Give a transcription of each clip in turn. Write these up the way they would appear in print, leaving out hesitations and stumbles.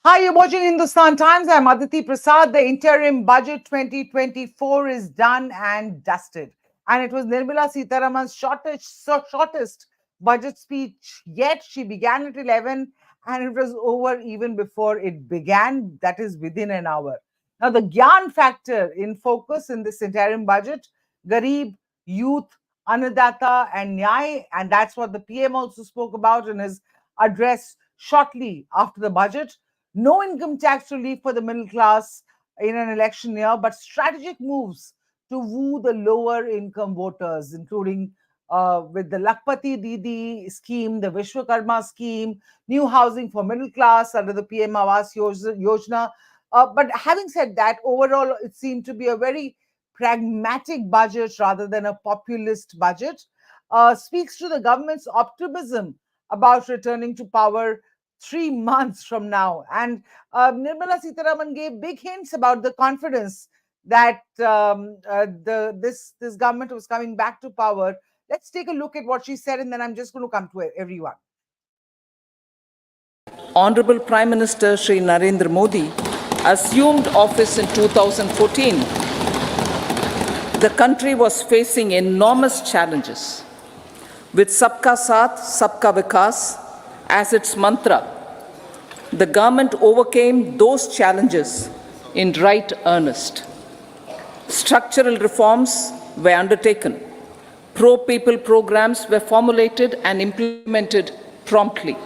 Hi, you're watching Hindustan Times. I'm Aditi Prasad. The interim budget 2024 is done and dusted. And it was Nirmala Sitharaman's shortest budget speech yet. She began at 11 and it was over even before it began, that is within an hour. Now, the Gyan factor in focus in this interim budget, Garib, youth, Annadata, and Nyay. And that's what the PM also spoke about in his address shortly after the budget. No income tax relief for the middle class in an election year, but strategic moves to woo the lower income voters, including with the Lakpati Didi scheme, the Vishwakarma scheme, new housing for middle class under the PM Awas Yojana. But having said that, overall, it seemed to be a very pragmatic budget rather than a populist budget. Speaks to the government's optimism about returning to power 3 months from now. And Nirmala Sitharaman gave big hints about the confidence that this government was coming back to power. Let's take a look at what she said, and then I'm just going to come to everyone. Honorable Prime Minister Shri Narendra Modi assumed office in 2014, the country was facing enormous challenges. With Sabka Saath, Sabka Vikas as its mantra, the government overcame those challenges in right earnest. Structural reforms were undertaken. Pro-people programs were formulated and implemented promptly.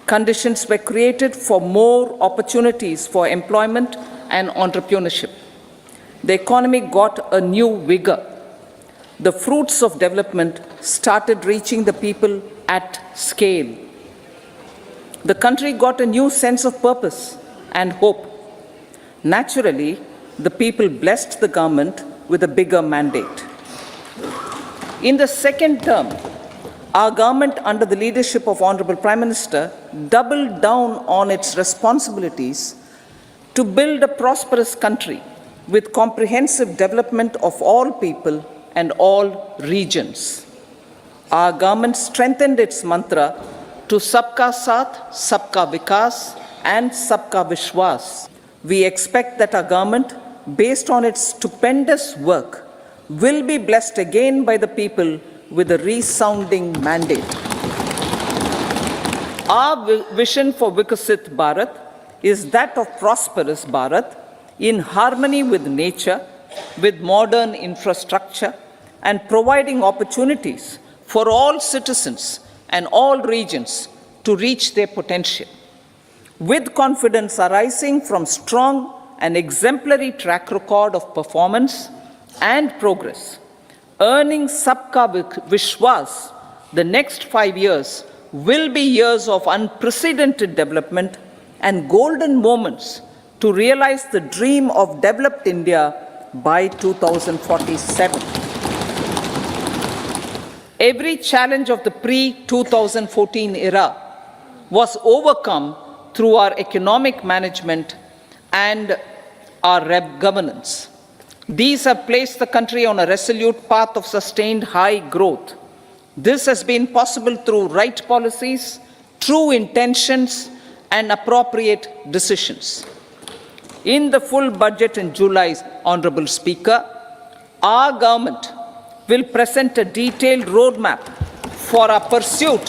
Conditions were created for more opportunities for employment and entrepreneurship. The economy got a new vigor. The fruits of development started reaching the people at scale. The country got a new sense of purpose and hope. Naturally, the people blessed the government with a bigger mandate. In the second term, our government, under the leadership of Honorable Prime Minister, doubled down on its responsibilities to build a prosperous country with comprehensive development of all people and all regions. Our government strengthened its mantra to Sabka Saath, Sabka Vikas, and Sabka Vishwas. We expect that our government, based on its stupendous work, will be blessed again by the people with a resounding mandate. Our vision for Vikasit Bharat is that of prosperous Bharat in harmony with nature, with modern infrastructure, and providing opportunities for all citizens and all regions to reach their potential. With confidence arising from strong and exemplary track record of performance and progress, earning Sabka Vishwas, the next 5 years will be years of unprecedented development and golden moments to realize the dream of developed India by 2047. Every challenge of the pre-2014 era was overcome through our economic management and our governance. These have placed the country on a resolute path of sustained high growth. This has been possible through right policies, true intentions, and appropriate decisions. In the full budget in July, Honorable Speaker, our government will present a detailed roadmap for our pursuit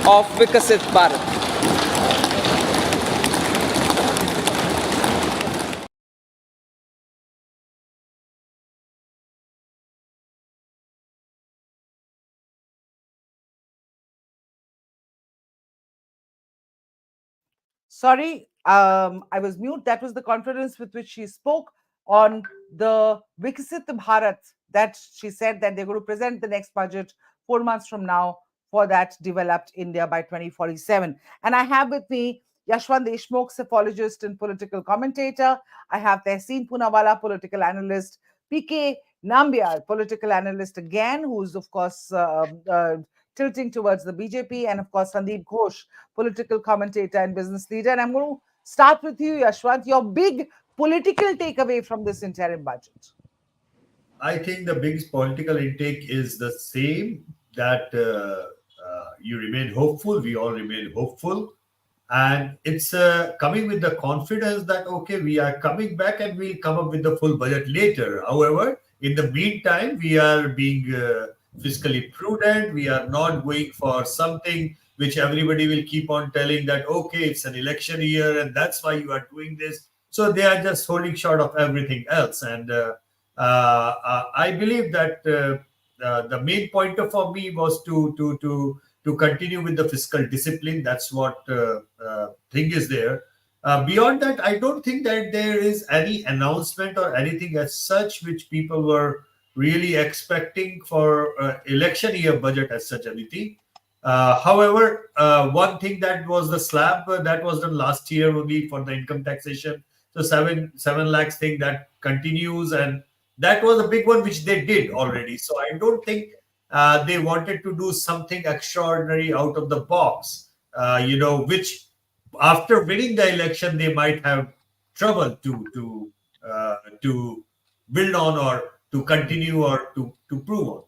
of Vikasit Bharat. Sorry, I was mute. That was the confidence with which she spoke on the Vikasit Bharat, that she said that they're going to present the next budget 4 months from now for that developed India by 2047. And I have with me Yashwant Deshmukh, psephologist and political commentator. I have Tehseen Poonawala, political analyst. PK Nambiar, political analyst again, who's, of course, tilting towards the BJP, and, of course, Sandeep Ghosh, political commentator and business leader. And I'm going to start with you, Yashwant. Your big political takeaway from this interim budget? I think the biggest political intake is the same, that you remain hopeful. We all remain hopeful and it's coming with the confidence that okay, we are coming back and we'll come up with the full budget later. However, in the meantime, we are being fiscally prudent. We are not going for something which everybody will keep on telling that okay, it's an election year and that's why you are doing this. So they are just holding short of everything else. And I believe that the main pointer for me was to continue with the fiscal discipline. That's what thing is there. Beyond that, I don't think that there is any announcement or anything as such which people were really expecting for election year budget as such, Aditi. However, one thing that was the slab that was done last year only for the income taxation. So seven lakhs thing that continues, and that was a big one which they did already. So I don't think they wanted to do something extraordinary out of the box, which after winning the election they might have trouble to build on or to continue or to prove on.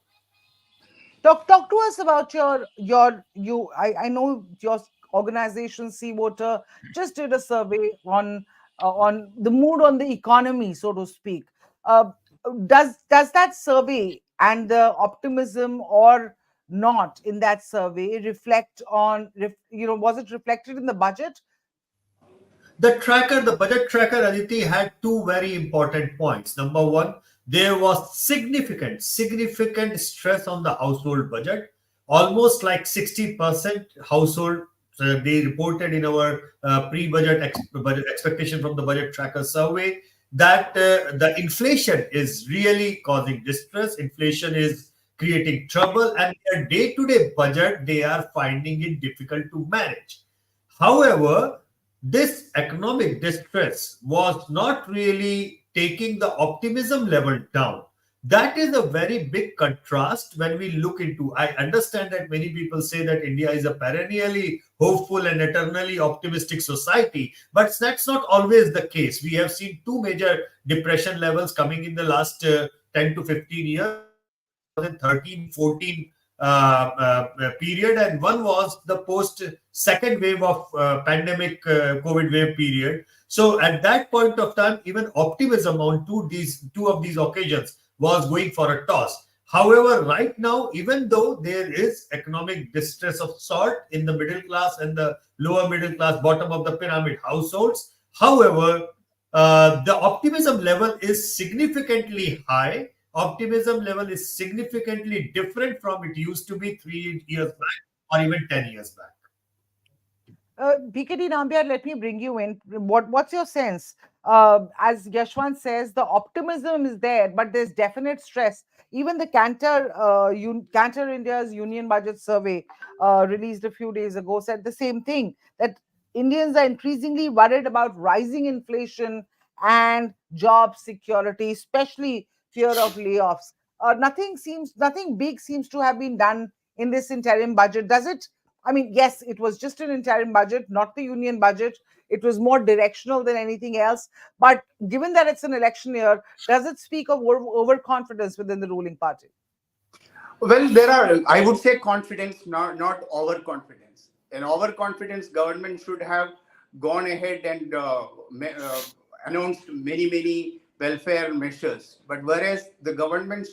Talk to us about I know your organization Sea Water just did a survey on the mood on the economy, so to speak. Uh, does that survey and the optimism or not in that survey reflect on was it reflected in the budget? The budget tracker, Aditi, had two very important points. Number one, there was significant stress on the household budget. Almost like 60% household, they reported in our budget expectation from the budget tracker survey that the inflation is really causing distress. Inflation is creating trouble, and their day-to-day budget, they are finding it difficult to manage. However, this economic distress was not really taking the optimism level down. That is a very big contrast when we look into. I understand that many people say that India is a perennially hopeful and eternally optimistic society, but that's not always the case. We have seen two major depression levels coming in the last 10 to 15 years. One was in 2013-14 period, and one was the post second wave of pandemic COVID wave period. So at that point of time, even optimism on two of these occasions was going for a toss. However, right now, even though there is economic distress of sort in the middle class and the lower middle class, bottom of the pyramid households, however, the optimism level is significantly high. Optimism level is significantly different from it used to be 3 years back or even 10 years back. BKD Nambiar, let me bring you in. What's your sense? As Yashwant says, the optimism is there, but there's definite stress. Even the Cantor India's Union Budget Survey released a few days ago said the same thing, that Indians are increasingly worried about rising inflation and job security, especially fear of layoffs. Nothing big seems to have been done in this interim budget, does it? I mean, yes, it was just an interim budget, not the union budget. It was more directional than anything else. But given that it's an election year, does it speak of overconfidence within the ruling party? Well, there are, I would say, confidence, not overconfidence. An overconfidence government should have gone ahead and announced many welfare measures. But whereas the government,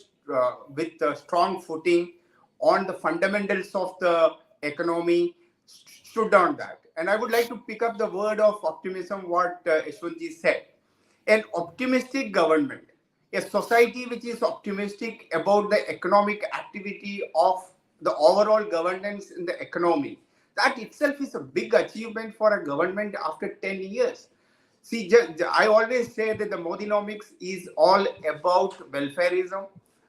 with a strong footing on the fundamentals of the economy, stood on that. And I would like to pick up the word of optimism, what Yashwantji said. An optimistic government, a society which is optimistic about the economic activity of the overall governance in the economy, that itself is a big achievement for a government after 10 years. See, I always say that the Modinomics is all about welfareism.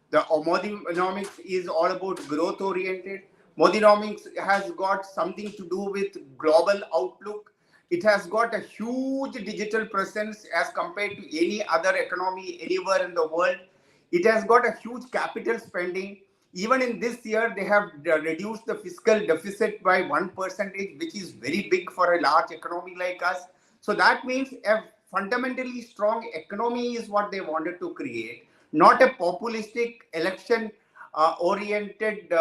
The Modinomics is all about growth oriented. Modinomics has got something to do with global outlook. It has got a huge digital presence as compared to any other economy anywhere in the world. It has got a huge capital spending. Even in this year, they have reduced the fiscal deficit by 1%, which is very big for a large economy like us. So that means a fundamentally strong economy is what they wanted to create, not a populistic election oriented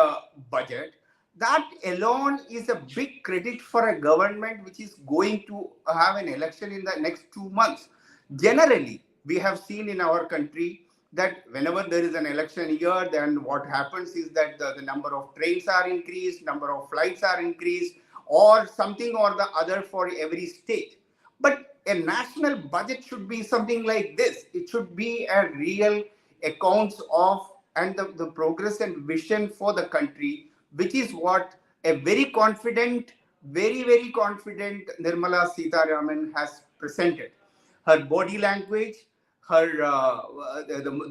budget. that alone is a big credit for a government which is going to have an election in the next 2 months. Generally, we have seen in our country that whenever there is an election year, then what happens is that the number of trains are increased, number of flights are increased, or something or the other for every state. But a national budget should be something like this. It should be a real accounts of and the progress and vision for the country, which is what a very confident, very confident Nirmala Sitharaman has presented. Her body language, her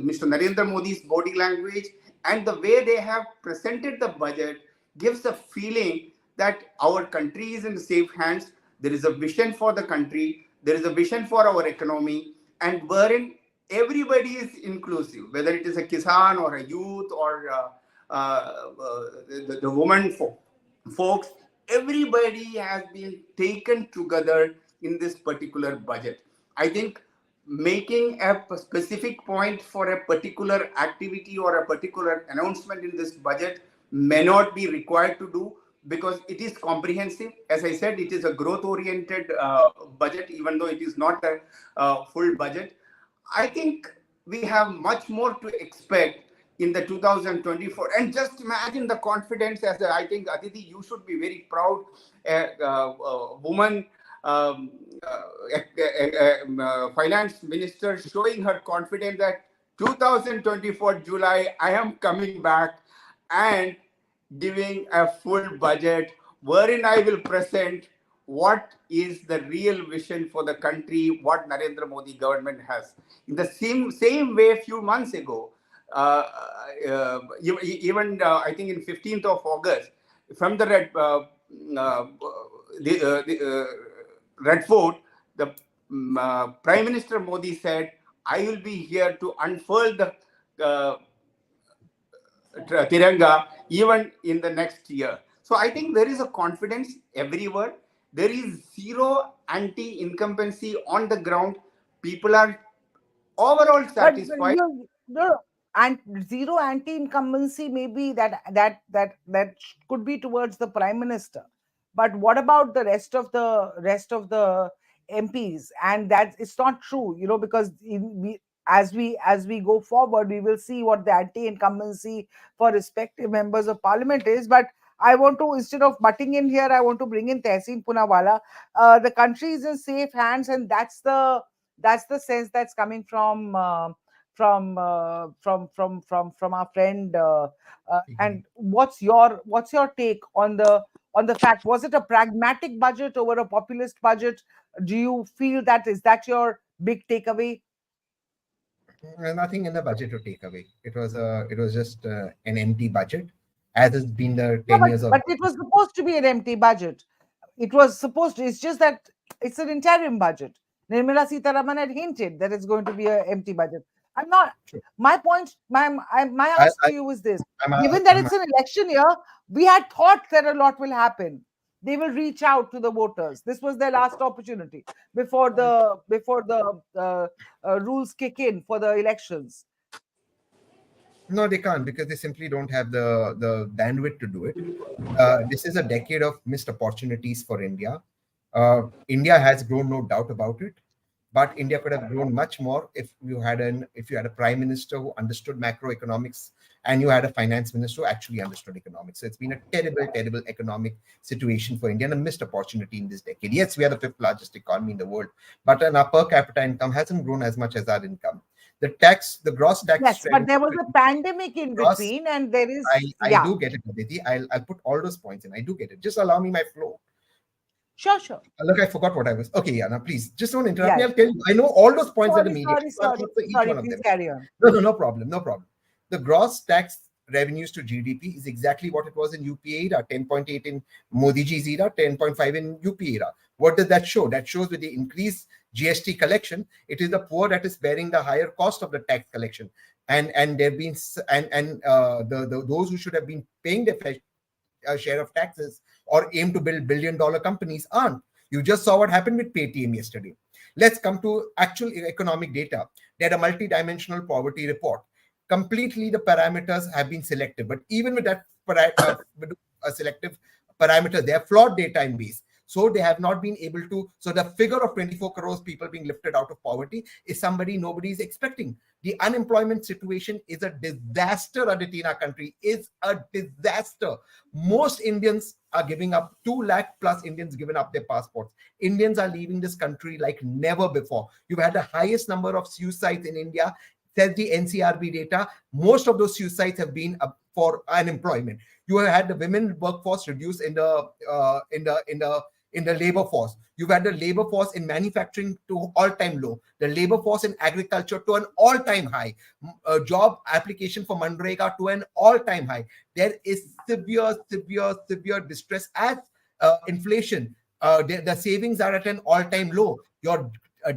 Mr. Narendra Modi's body language, and the way they have presented the budget gives a feeling that our country is in safe hands. There is a vision for the country. There is a vision for our economy, and wherein everybody is inclusive, whether it is a Kisan or a youth or the woman folks, everybody has been taken together in this particular budget. I think making a specific point for a particular activity or a particular announcement in this budget may not be required to do, because it is comprehensive. As I said, it is a growth oriented budget, even though it is not a full budget. I think we have much more to expect in the 2024. And just imagine the confidence, as I think, Aditi, you should be very proud. A woman finance minister showing her confidence that 2024 July, I am coming back and giving a full budget wherein I will present what is the real vision for the country, what Narendra Modi government has. In the same way, a few months ago, even I think in 15th of August, from the Red Fort, the Prime Minister Modi said, I will be here to unfurl the Tiranga even in the next year. So I think there is a confidence everywhere. There is zero anti-incumbency on the ground. People are overall satisfied. And zero anti-incumbency, maybe that could be towards the prime minister. But what about the rest of the MPs? And that it's not true, because as we go forward, we will see what the anti-incumbency for respective members of parliament is. But I want to, instead of butting in here, I want to bring in Tehseen Punawala. The country is in safe hands, and that's the sense that's coming from our friend. And what's your take on the fact? Was it a pragmatic budget over a populist budget? Do you feel is that your big takeaway? Nothing in the budget to take away. It was just an empty budget, as has been the Yeah, 10 years of. but it was supposed to be an empty budget. It's just that it's an interim budget. Nirmala Sitharaman had hinted that it's going to be an empty budget. I'm not. Sure. My point, my ask to you is this: given that it's an election year, we had thought that a lot will happen. They will reach out to the voters. This was their last opportunity before the rules kick in for the elections. No, they can't, because they simply don't have the bandwidth to do it. This is a decade of missed opportunities for India. India has grown, no doubt about it, but India could have grown much more if you had a prime minister who understood macroeconomics, and you had a finance minister who actually understood economics. So it's been a terrible economic situation for India, and a missed opportunity in this decade. Yes, we are the 5th largest economy in the world, but our per capita income hasn't grown as much as our income. The gross tax. Yes, but there was a pandemic in between, and there is. I do get it, Aditi. I'll put all those points in. I do get it. Just allow me my flow. Sure. Look, I forgot what I was. Okay, Yana, please. Just don't interrupt me. I'll tell you. I know all those points that are media. Sorry, please carry on. No problem. The gross tax revenues to GDP is exactly what it was in UPA era, 10.8 in Modi ji's era, 10.5 in UPA era. What does that show? That shows with the increased GST collection, it is the poor that is bearing the higher cost of the tax collection, and they've been those who should have been paying their share of taxes or aim to build billion-dollar companies aren't. You just saw what happened with Paytm yesterday. Let's come to actual economic data. They had a multi-dimensional poverty report. Completely the parameters have been selected, but even with that selective parameters. They have flawed data in base. So they have not been able to. So the figure of 24 crores people being lifted out of poverty is somebody nobody is expecting. The unemployment situation is a disaster, Aditi, in our country. Is a disaster. Most Indians are giving up. 2 lakh plus Indians given up their passports. Indians are leaving this country like never before. You've had the highest number of suicides in India. Says the NCRB data. Most of those suicides have been for unemployment. You have had the women workforce reduced in the labor force. You've had the labor force in manufacturing to all-time low, the labor force in agriculture to an all-time high, job application for Manrega to an all-time high. There is severe distress as inflation. The savings are at an all-time low. Your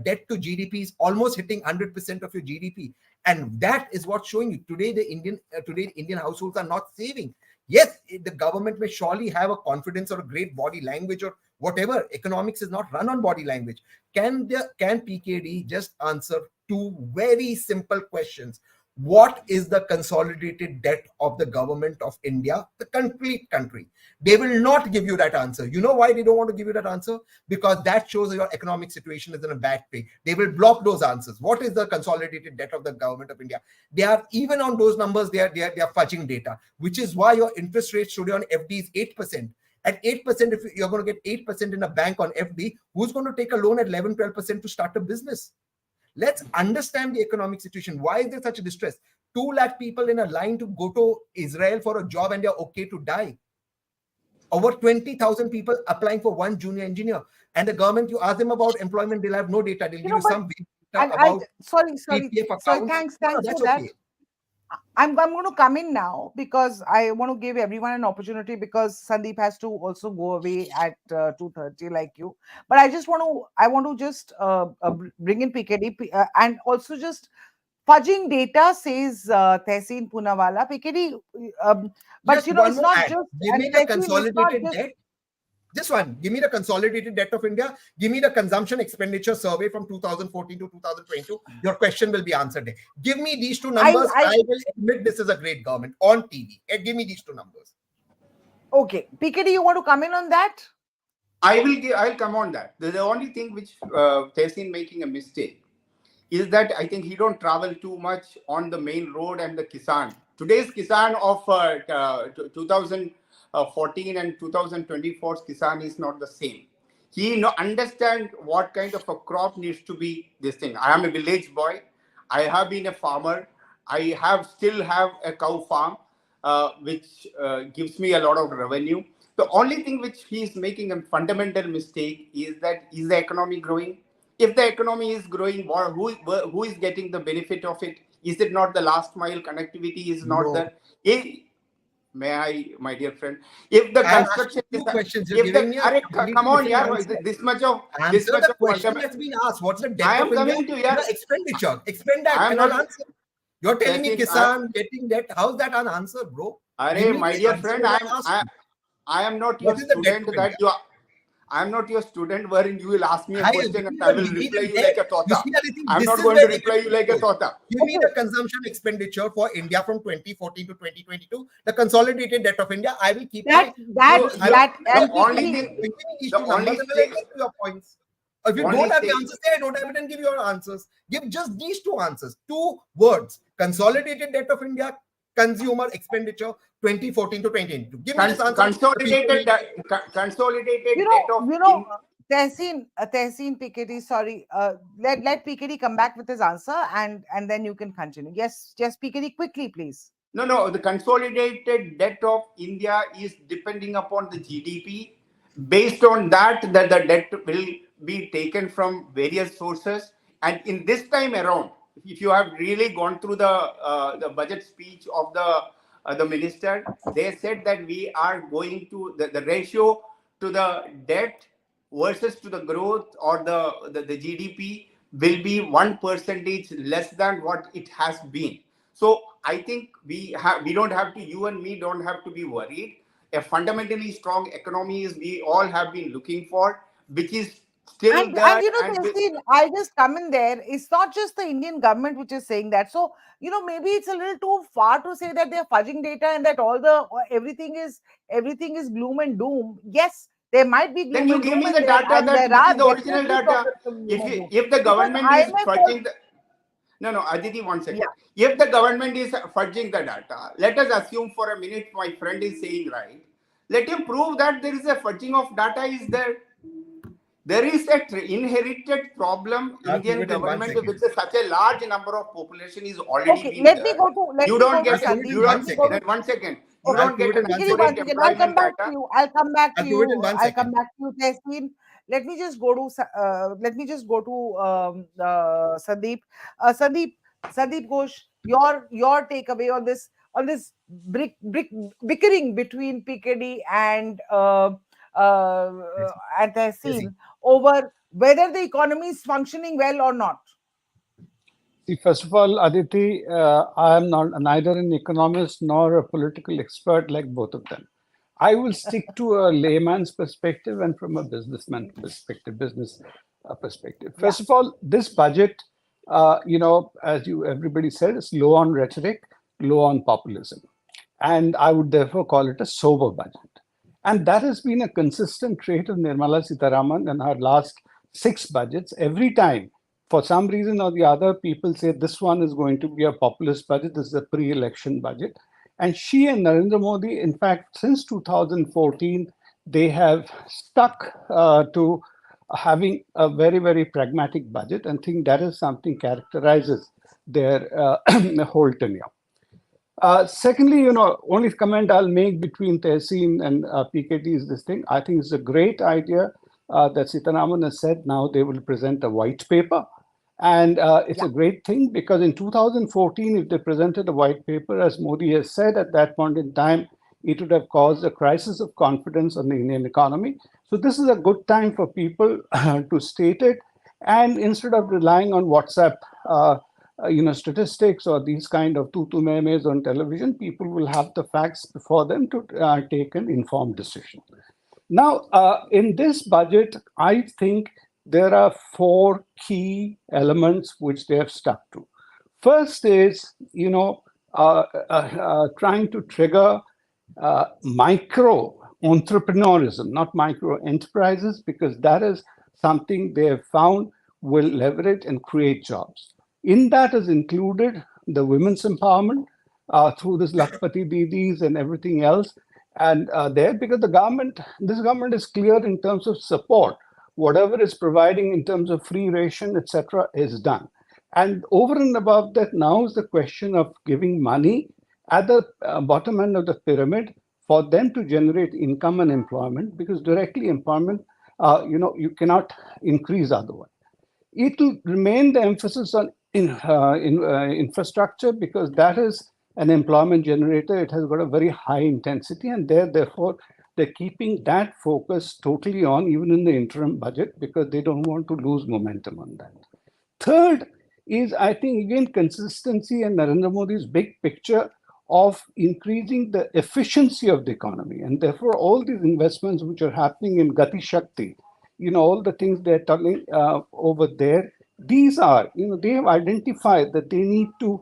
debt to GDP is almost hitting 100% of your GDP. And that is what's showing you. Today, the Indian households are not saving. Yes, the government may surely have a confidence or a great body language or whatever. Economics is not run on body language. Can PKD just answer 2 very simple questions? What is the consolidated debt of the government of India, the complete country? They will not give you that answer. You know why they don't want to give you that answer? Because that shows your economic situation is in a bad place. They will block those answers. What is the consolidated debt of the government of India? They are, even on those numbers, they are fudging data, which is why your interest rate today on FD is 8%. At 8%, if you're going to get 8% in a bank on FD, who's going to take a loan at 11-12% to start a business? Let's understand the economic situation. Why is there such a distress? 2 lakh people in a line to go to Israel for a job and they're okay to die. Over 20,000 people applying for one junior engineer. And the government, you ask them about employment, they'll have no data. They'll give you some data about PPF accounts. Thanks That's for that. okay. I'm going to come in now because I want to give everyone an opportunity, because Sandeep has to also go away at 2:30 like you. But I want to just bring in PKD and also just fudging data, says Tehseen Poonawalla. PKD, but Just you know, one it's more not ad. just, Give me and the Tehseen, it's not consolidated just. debt. Just one. Give me the consolidated debt of India. Give me the consumption expenditure survey from 2014 to 2022. Your question will be answered there. Give me these 2 numbers. I will admit this is a great government on TV. Give me these 2 numbers. Okay. PKD, you want to come in on that? I'll come on that. The only thing which Tehseen making a mistake is that I think he don't travel too much on the main road and the Kisan. Today's Kisan of 2014 and 2024's Kisan is not the same. He understand what kind of a crop needs to be this thing. I am a village boy. I have been a farmer. I still have a cow farm, which gives me a lot of revenue. The only thing which he is making a fundamental mistake is the economy growing? If the economy is growing, who is getting the benefit of it? Is it not the last mile connectivity is not there? May I, my dear friend? If the construction is questions, you're giving me come on, yeah, this much of the question that's been asked. What's the debt of India? Expenditure. Expend that. I am not answer. You're telling me Kisan getting debt. How's that unanswered, bro? My dear friend, I am not your student that you are. I am not your student wherein you will ask me a question and I will reply you like a tota. I'm not going to reply you like a tota. Give me the consumption expenditure for India from 2014 to 2022, the consolidated debt of India. I will keep the only thing. Your points. If you don't have the answers, say I don't have it and give your answers. Give just these 2 answers. 2 words. Consolidated debt of India, consumer expenditure 2014 to 2022. Give me this answer. Consolidated debt of Tehseen PKD, sorry. Let PKD come back with his answer and then you can continue. Yes, PKD, quickly, please. No. The consolidated debt of India is depending upon the GDP. Based on that, the debt will be taken from various sources. And in this time around, if you have really gone through the budget speech of the minister, they said that we are going to the ratio to the debt versus to the growth or the GDP will be 1% less than what it has been. So I think we don't have to, you and me don't have to be worried. A fundamentally strong economy is we all have been looking for, which is Still And that, you know, and Tehseen, I'll just come in there. It's not just the Indian government which is saying that. So, you know, maybe it's a little too far to say that they're fudging data and that everything is gloom and doom. Yes, there might be then gloom you and give doom me in the there, data and that there which are is the original definitely data. pockets of gloom and doom. If the Because government is IMF was, fudging the no, Aditi, one yeah, second. If the government is fudging the data, let us assume for a minute my friend is saying right. Let him prove that there is a fudging of data is there. There is a inherited problem I'll prove Indian it in one government second. with such a large number of population is already okay. being there. You Let me don't go to I'll get prove it Sandeep. in you Let one don't me go second. to, then 1 second. You okay. I'll don't prove get it in an one Give me one accurate second. second. I'll come employment back to data. you. I'll come back to I'll prove it in you. one I'll come second. back to you, Tehseen. Let me just go to Sandeep. Sandeep, Sandeep Ghosh, your takeaway on this bickering between PKD and Jesse. Tehseen over whether the economy is functioning well or not. See, first of all, Aditi, I am not neither an economist nor a political expert like both of them. I will stick to a layman's perspective and from a businessman perspective, business perspective. Yeah. First of all, this budget, as you everybody said, is low on rhetoric, low on populism, and I would therefore call it a sober budget. And that has been a consistent trait of Nirmala Sitharaman in her last 6 budgets. Every time, for some reason or the other, people say this one is going to be a populist budget, this is a pre-election budget. And she and Narendra Modi, in fact, since 2014, they have stuck to having a very, very pragmatic budget, and think that is something characterizes their whole tenure. Secondly, only comment I'll make between Tehseen and PKT is this thing. I think it's a great idea that Sitaraman has said now they will present a white paper. And it's Yeah. a great thing because in 2014, if they presented a white paper, as Modi has said at that point in time, it would have caused a crisis of confidence on the Indian economy. So this is a good time for people to state it. And instead of relying on WhatsApp, statistics or these kind of tutu memes on television, people will have the facts before them to take an informed decision. Now, in this budget, I think there are 4 key elements which they have stuck to. First is, trying to trigger micro entrepreneurism, not micro enterprises, because that is something they have found will leverage and create jobs. In that is included the women's empowerment through this Lakpati Didis and everything else. And there, because this government is clear in terms of support. Whatever is providing in terms of free ration, etc., is done. And over and above that, now is the question of giving money at the bottom end of the pyramid for them to generate income and employment, because directly employment, you cannot increase otherwise. It will remain the emphasis on infrastructure, because that is an employment generator. It has got a very high intensity, and therefore they're keeping that focus totally on, even in the interim budget, because they don't want to lose momentum on that. Third is, I think, again, consistency and Narendra Modi's big picture of increasing the efficiency of the economy. And therefore, all these investments which are happening in Gati Shakti, all the things they're telling over there, these are, they have identified that they need to,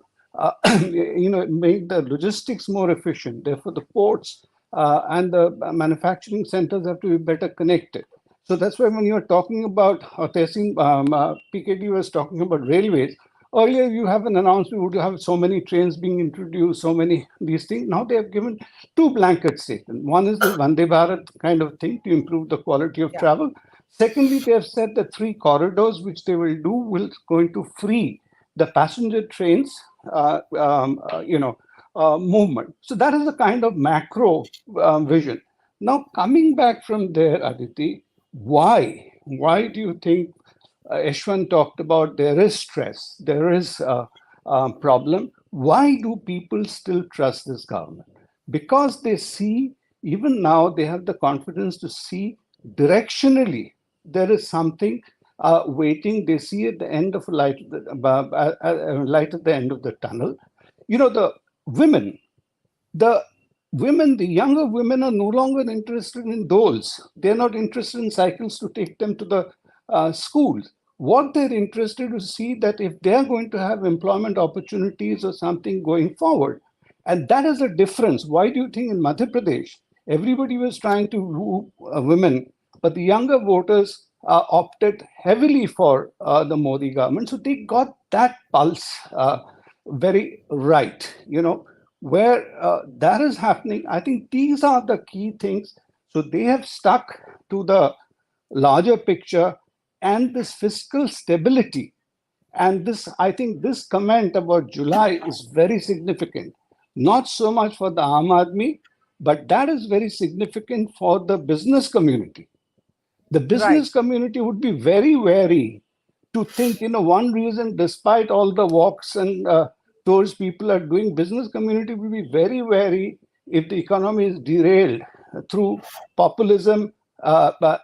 make the logistics more efficient. Therefore, the ports and the manufacturing centers have to be better connected. So that's why when you're talking about, PKT was talking about railways, earlier you have an announcement, would have so many trains being introduced, so many these things. Now they have given 2 blanket statements. One is the Vande Bharat kind of thing to improve the quality of travel. Secondly, they have said the 3 corridors which they will do will going to free the passenger trains, movement. So that is the kind of macro vision. Now, coming back from there, Aditi, why? Why do you think Ashwin talked about there is stress, there is a problem? Why do people still trust this government? Because they see, even now, they have the confidence to see directionally there is something waiting. They see at the end of light, light at the end of the tunnel. The women, the the younger women are no longer interested in dolls. They're not interested in cycles to take them to the schools. What they're interested to see that if they're going to have employment opportunities or something going forward. And that is a difference. Why do you think in Madhya Pradesh, everybody was trying to woo women, but the younger voters opted heavily for the Modi government. So they got that pulse very right, where that is happening. I think these are the key things. So they have stuck to the larger picture and this fiscal stability. And this, I think this comment about July is very significant, not so much for the Aam Aadmi, but that is very significant for the business community. The business community would be very wary to think, one reason, despite all the walks and tours people are doing, business community will be very wary if the economy is derailed through populism,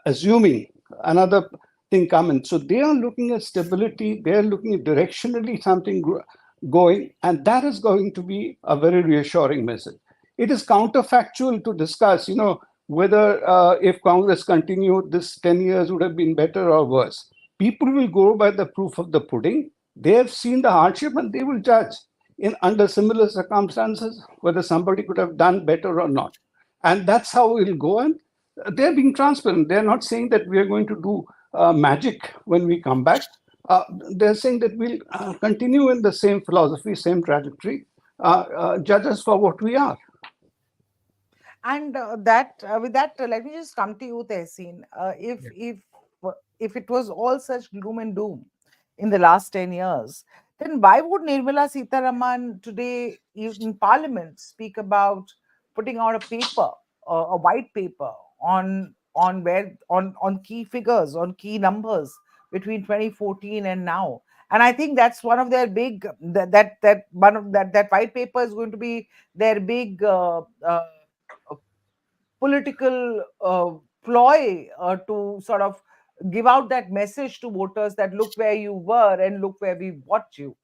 assuming another thing coming. So they are looking at stability, they are looking at directionally something going, and that is going to be a very reassuring message. It is counterfactual to discuss, whether if Congress continued, this 10 years would have been better or worse. People will go by the proof of the pudding. They have seen the hardship and they will judge under similar circumstances whether somebody could have done better or not. And that's how it will go. And they're being transparent. They're not saying that we are going to do magic when we come back. They're saying that we'll continue in the same philosophy, same trajectory, judge us for what we are. And with that, let me just come to you, Tehseen. If it was all such gloom and doom in the last 10 years, then why would Nirmala Sitharaman today in Parliament speak about putting out a paper, a white paper on key figures, on key numbers between 2014 and now? And I think that's one of their big that white paper is going to be their big political ploy to sort of give out that message to voters that look where you were and look where we brought you,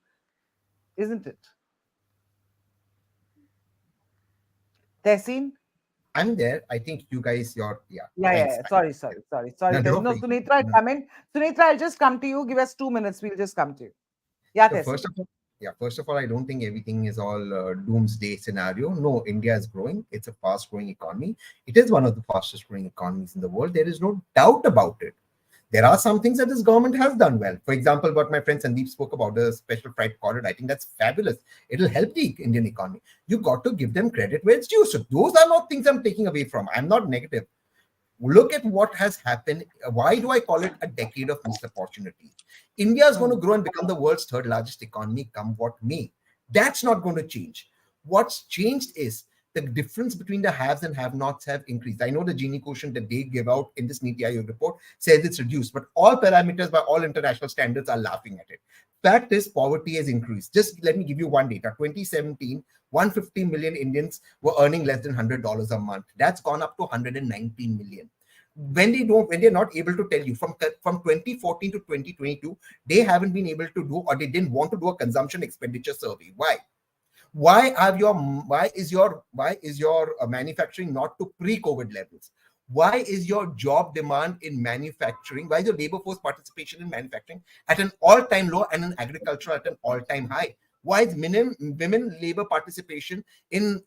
isn't it? Tehseen? I'm there. I think you guys, Yeah. thanks. Sorry. No, No, Sunitra, I'll come in. Sunitra, I'll just come to you. Give us 2 minutes. We'll just come to you. Yeah, So first of all, I don't think everything is all doomsday scenario. No, India is growing. It's a fast-growing economy. It is one of the fastest-growing economies in the world. There is no doubt about it. There are some things that this government has done well. For example, what my friend Sandeep spoke about, the special freight corridor. I think that's fabulous. It'll help the Indian economy. You got to give them credit where it's due. So those are not things I'm taking away from. I'm not negative. Look at what has happened. Why do I call it a decade of missed opportunities? India is going to grow and become the world's third largest economy, come what may. That's not going to change. What's changed is the difference between the haves and have-nots have increased. I know the Gini quotient that they give out in this Niti Aayog report says it's reduced, but all parameters by all international standards are laughing at it. Fact is, poverty has increased. Just let me give you one data. 2017, 150 million Indians were earning less than $100 a month. That's gone up to 119 million. When they're not able to tell you from 2014 to 2022, they haven't been able to do, or they didn't want to do a consumption expenditure survey. Why? Why is your manufacturing not to pre-COVID levels? Why is your job demand in manufacturing? Why is your labor force participation in manufacturing at an all-time low and in agriculture at an all-time high? Why is women labor participation in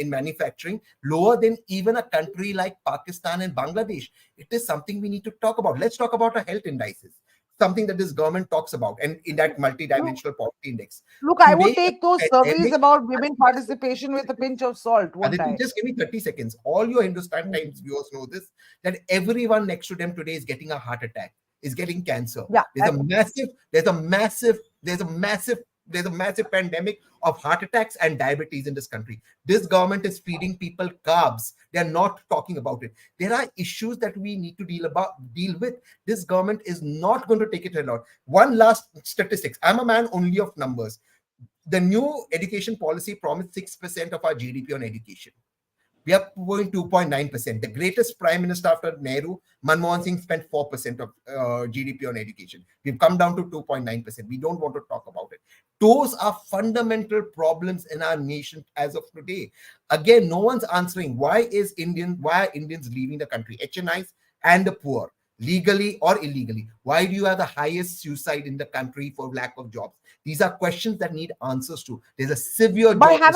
manufacturing lower than even a country like Pakistan and Bangladesh? It is something we need to talk about. Let's talk about our health indices, something that this government talks about, and in that multidimensional poverty index. Look, I would take those surveys about women participation with a pinch of salt, won't I? Just give me 30 seconds. All your Hindustan Times viewers know this, that everyone next to them today is getting a heart attack, is getting cancer. Yeah, there's a massive pandemic of heart attacks and diabetes in this country. This government is feeding people carbs. They're not talking about it. There are issues that we need to deal with. This government is not going to take it alone. One last statistics. I'm a man only of numbers. The new education policy promised 6% of our GDP on education. We are going 2.9%. The greatest prime minister after Nehru, Manmohan Singh, spent 4% of GDP on education. We've come down to 2.9%. We don't want to talk about it. Those are fundamental problems in our nation as of today. Again, no one's answering why are Indians leaving the country? HNIs and the poor. legally or illegally? Why do you have the highest suicide in the country for lack of jobs? These are questions that need answers to. There's a severe But job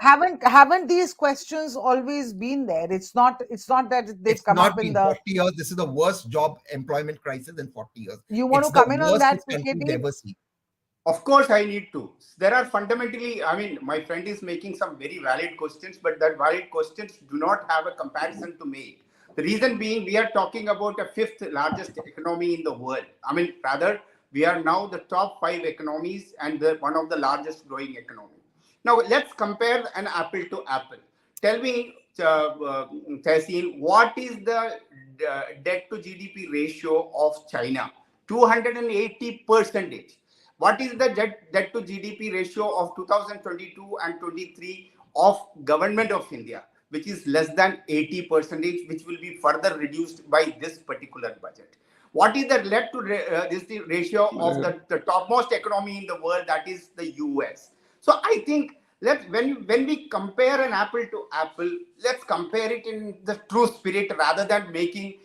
haven't these questions always been there? It's not that they've It's come up not in been the. 40 years. This is the worst job employment crisis in 40 years. You want It's to the come in on worst that, this country's CKT? ever seen. Of course, I need to. There are fundamentally, I mean, my friend is making some very valid questions, but that valid questions do not have a comparison to make. The reason being, we are talking about a fifth largest economy in the world. I mean, rather, we are now the top five economies and one of the largest growing economy. Now, let's compare an apple to apple. Tell me, Tehseen, what is the debt to GDP ratio of China? 280%. What is the debt to GDP ratio of 2022 and 23 of Government of India, which is less than 80%, which will be further reduced by this particular budget? What is the debt to this ratio of the topmost economy in the world, that is the US? So I think when we compare an apple to apple, let's compare it in the true spirit rather than making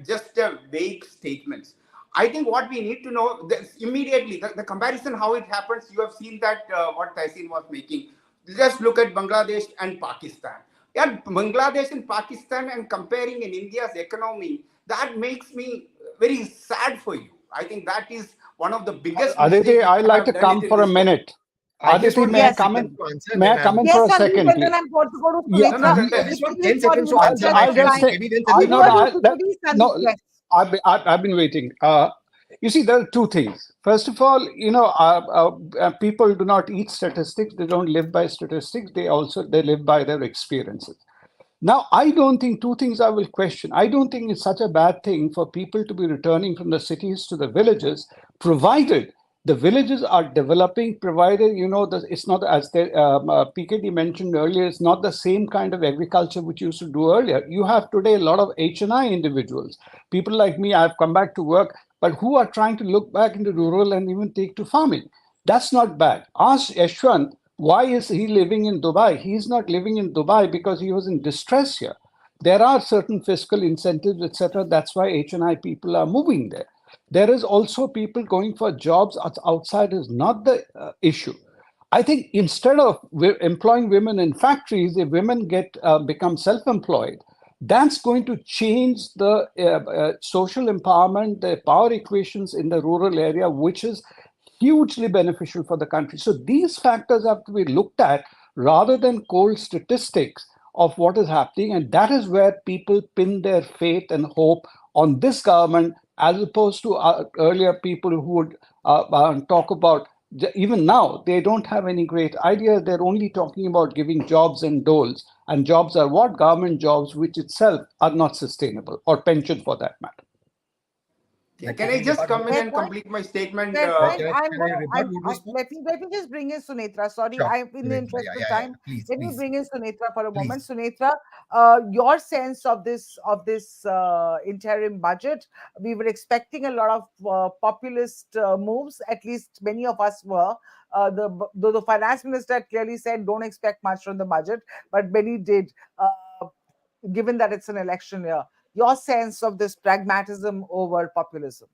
just vague statements. I think what we need to know immediately, the comparison, how it happens, you have seen that what Tehseen was making. Just look at Bangladesh and Pakistan. Yeah, Bangladesh and Pakistan and comparing in India's economy, that makes me very sad for you. I think that is one of the biggest Aditi, mistakes I'd you like have to done it come in for a this country. minute. I just Aditi, want may I 10 come seconds in? to answer, May I then come I'll. in Yes, for a Sandeep, second, and then please? I'm going to go to Yeah, Sumitra. I just want 10 For seconds to one answer my I'll at a just friend. time. say, Maybe then I Sandeep know will Over answer. to that, Sandeep, no, yes. I've been waiting. You see, there are two things. First of all, people do not eat statistics. They don't live by statistics. They live by their experiences. Now, I don't think two things I will question. I don't think it's such a bad thing for people to be returning from the cities to the villages, provided the villages are developing, provided, it's not, as PKD mentioned earlier, it's not the same kind of agriculture which used to do earlier. You have today a lot of HNI individuals. People like me, I've come back to work, but who are trying to look back into rural and even take to farming. That's not bad. Ask Yashwant, why is he living in Dubai? He's not living in Dubai because he was in distress here. There are certain fiscal incentives, etc. That's why HNI people are moving there. There is also people going for jobs outside is not the issue. I think instead of employing women in factories, if women become self-employed, that's going to change the social empowerment, the power equations in the rural area, which is hugely beneficial for the country. So these factors have to be looked at rather than cold statistics of what is happening. And that is where people pin their faith and hope on this government, as opposed to earlier people who would talk about, even now, they don't have any great idea. They're only talking about giving jobs and doles. And jobs are what? Government jobs, which itself are not sustainable, or pension for that matter. Can I just come in Fair and point. complete my statement? Fair point. Can I rebut what was Let me just bring in Sunitra. Sorry, Sure. in the interest of time, Please, let me please, bring in Sunitra for a moment. please. Sunitra, your sense of this interim budget. We were expecting a lot of populist moves. At least many of us were. Though the finance minister clearly said don't expect much from the budget, but many did. Given that it's an election year, your sense of this pragmatism over populism.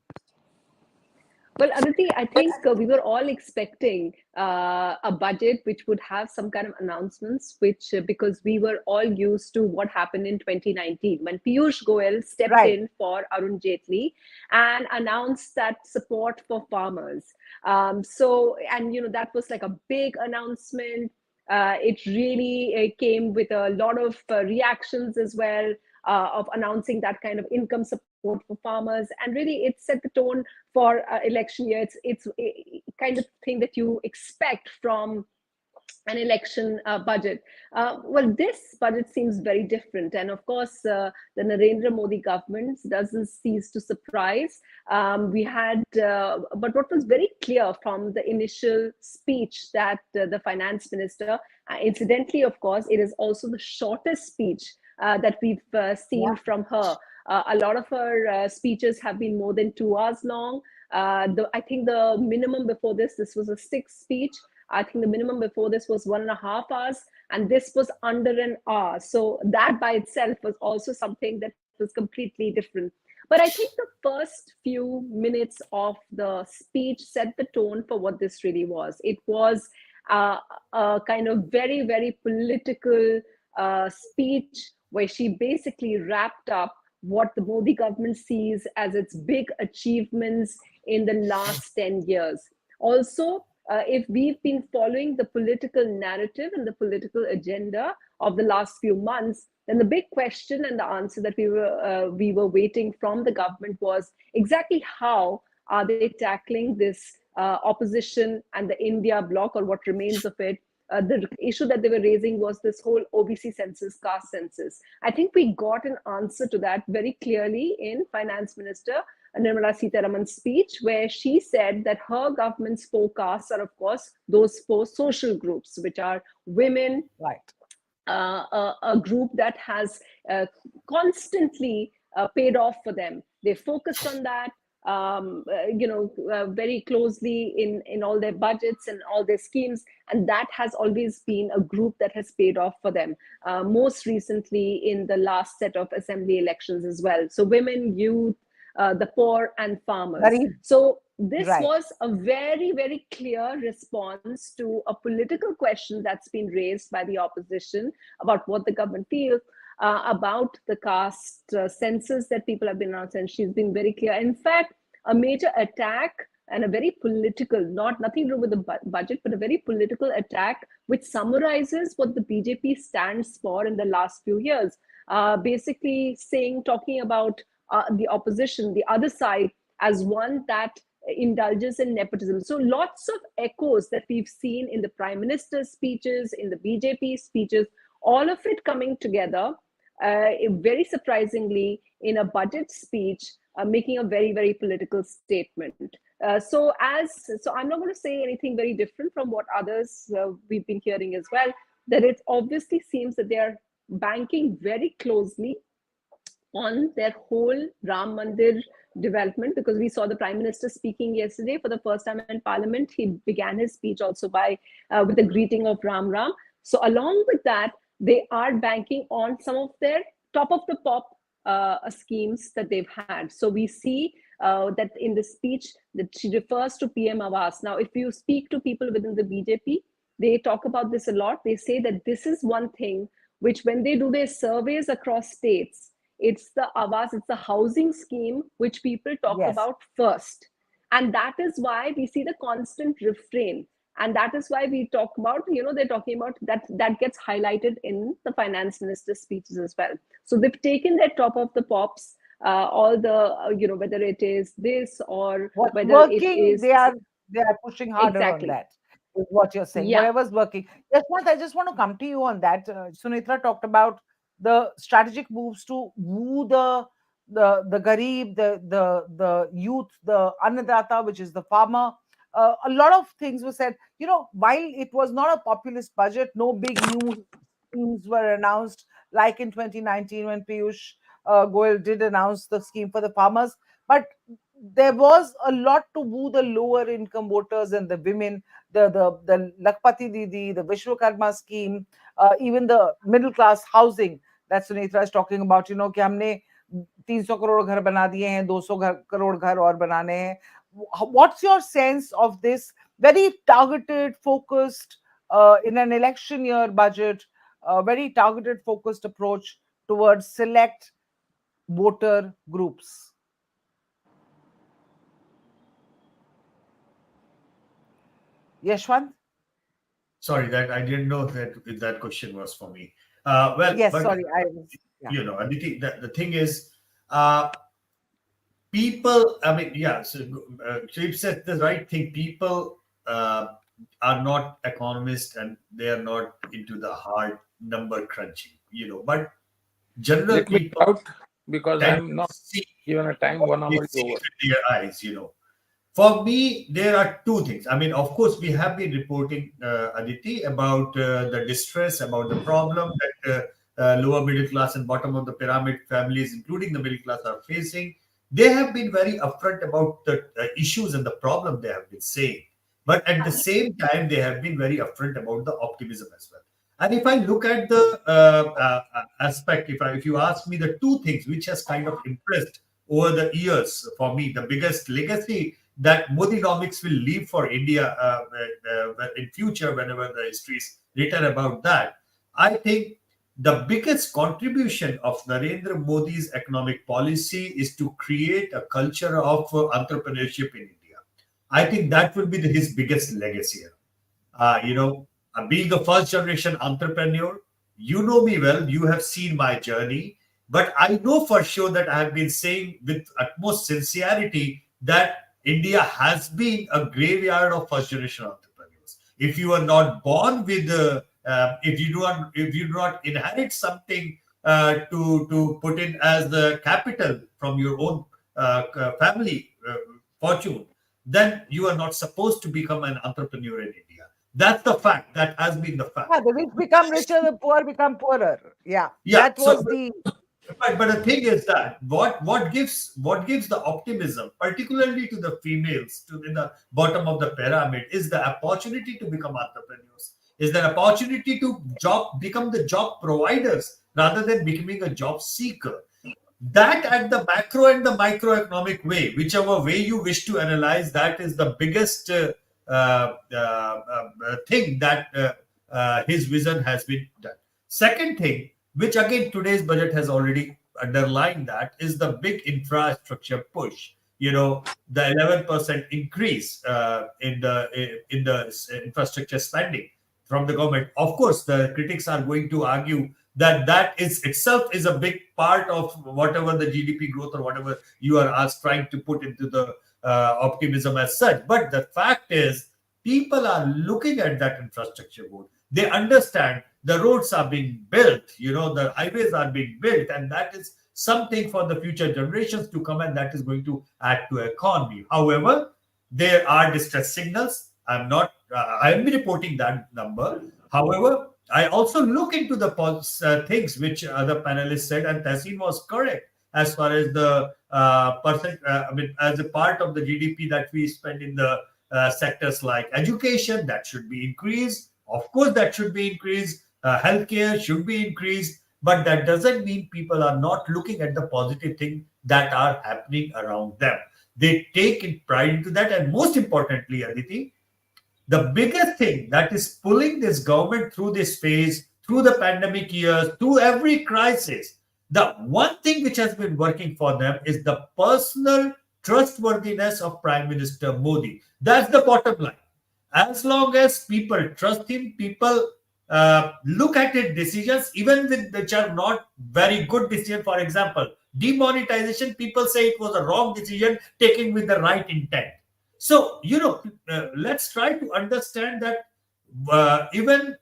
Well, Aditi, I think we were all expecting a budget which would have some kind of announcements, because we were all used to what happened in 2019 when Piyush Goyal stepped in for Arun Jaitley and announced that support for farmers. That was like a big announcement. It really came with a lot of reactions as well, of announcing that kind of income support for farmers, and really it set the tone for election year. It's a kind of thing that you expect from an election budget. Well, this budget seems very different, and of course, the Narendra Modi government doesn't cease to surprise. But what was very clear from the initial speech that the finance minister, incidentally, of course, it is also the shortest speech that we've seen from her. A lot of her speeches have been more than 2 hours long. I think the minimum before this was a 6 speech. I think the minimum before this was 1.5 hours, and this was under an hour. So that by itself was also something that was completely different. But I think the first few minutes of the speech set the tone for what this really was. It was a kind of very, very political speech where she basically wrapped up what the Modi government sees as its big achievements in the last 10 years. Also, if we've been following the political narrative and the political agenda of the last few months, then the big question and the answer that we were waiting from the government was exactly how are they tackling this opposition and the India bloc, or what remains of it. The issue that they were raising was this whole OBC census, caste census. I think we got an answer to that very clearly in Finance Minister Nirmala Sitharaman's speech, where she said that her government's forecasts are, of course, those four social groups, which are women, Right. a group that has constantly paid off for them. They focused on that, very closely in all their budgets and all their schemes, and that has always been a group that has paid off for them. Most recently in the last set of assembly elections as well. So women, youth, the poor, and farmers. So this was a very, very clear response to a political question that's been raised by the opposition about what the government feels about the caste census that people have been announced, and she's been very clear. In fact, a major attack and a very political, nothing to do with the budget, but a very political attack which summarizes what the BJP stands for in the last few years. Basically talking about the opposition, the other side, as one that indulges in nepotism. So lots of echoes that we've seen in the Prime Minister's speeches, in the BJP speeches, all of it coming together, very surprisingly, in a budget speech, making a very, very political statement. So I'm not going to say anything very different from what others we've been hearing as well, that it obviously seems that they are banking very closely on their whole Ram Mandir development, because we saw the Prime Minister speaking yesterday for the first time in Parliament. He began his speech also with the greeting of Ram Ram. So along with that, they are banking on some of their top of the pop schemes that they've had. So we see that in the speech that she refers to PM Awas. Now, if you speak to people within the BJP, they talk about this a lot. They say that this is one thing which, when they do their surveys across states, it's the Awas, it's the housing scheme which people talk about first. And that is why we see the constant refrain. And that is why we talk about, they're talking about that gets highlighted in the Finance Minister's speeches as well. So they've taken their top of the pops, all the, whether it is this or what's whether working, it is. They are pushing harder on that, is what you're saying. Yeah. Whatever's working. Yashwant, I just want to come to you on that. Sunitra talked about the strategic moves to woo the garib, the youth, the annadata, which is the farmer. A lot of things were said. While it was not a populist budget, no big new schemes were announced, like in 2019 when Piyush Goyal did announce the scheme for the farmers. But there was a lot to woo the lower income voters and the women, the Lakpati Didi, the Vishwakarma scheme, even the middle class housing that Sunitra is talking about, कि हमने 300 करोड़ घर बना दिए हैं, 200 करोड़ घर और बनाने हैं. What's your sense of this very targeted, focused, in an election year budget, very targeted, focused approach towards select voter groups? Yashwant? Sorry, that I didn't know that question was for me. Yes, but, sorry. Aditi, the thing is, people, so Chip said the right thing. People are not economists and they are not into the hard number crunching, but general Let me people out because I'm not given a time. 1 hour is over. with their eyes, For me, there are two things. Of course, we have been reporting, Aditi, about the distress, about the problem that lower middle class and bottom of the pyramid families, including the middle class, are facing. They have been very upfront about the issues and the problem they have been saying. But at the same time, they have been very upfront about the optimism as well. And if I look at the aspect, if you ask me the two things which has kind of impressed over the years for me, the biggest legacy that Modinomics will leave for India in future, whenever the history is written about that, I think the biggest contribution of Narendra Modi's economic policy is to create a culture of entrepreneurship in India. I think that will be his biggest legacy. Being a first generation entrepreneur, you know me well, you have seen my journey, but I know for sure that I have been saying with utmost sincerity that India has been a graveyard of first generation entrepreneurs. If you are not born with, if you do not inherit something to put in as the capital from your own family fortune, then you are not supposed to become an entrepreneur in India. That's the fact. That has been the fact. Yeah, the rich become richer, the poor become poorer. Yeah, Yeah. that was the. But the thing is that what gives the optimism, particularly to the females, to in the bottom of the pyramid, is the opportunity to become entrepreneurs. Is the opportunity to become the job providers rather than becoming a job seeker. That at the macro and the microeconomic way, whichever way you wish to analyze, that is the biggest thing that his vision has been done. Second thing, which again today's budget has already underlined, that is the big infrastructure push. The 11% increase in the infrastructure spending from the government. Of course, the critics are going to argue that is itself is a big part of whatever the GDP growth or whatever you are trying to put into the optimism as such. But the fact is, people are looking at that infrastructure board. They understand the roads are being built, the highways are being built, and that is something for the future generations to come, and that is going to add to economy. However, there are distress signals. I am reporting that number. However, I also look into the things which other panelists said, and Tahsin was correct as far as the as a part of the GDP that we spend in the sectors like education, that should be increased. Of course, that should be increased. Healthcare should be increased, but that doesn't mean people are not looking at the positive things that are happening around them. They take pride into that, and most importantly, Aditi, the biggest thing that is pulling this government through this phase, through the pandemic years, through every crisis, the one thing which has been working for them is the personal trustworthiness of Prime Minister Modi. That's the bottom line. As long as people trust him, people look at his decisions, even which are not very good decisions. For example, demonetization, people say it was a wrong decision taken with the right intent. So, let's try to understand that even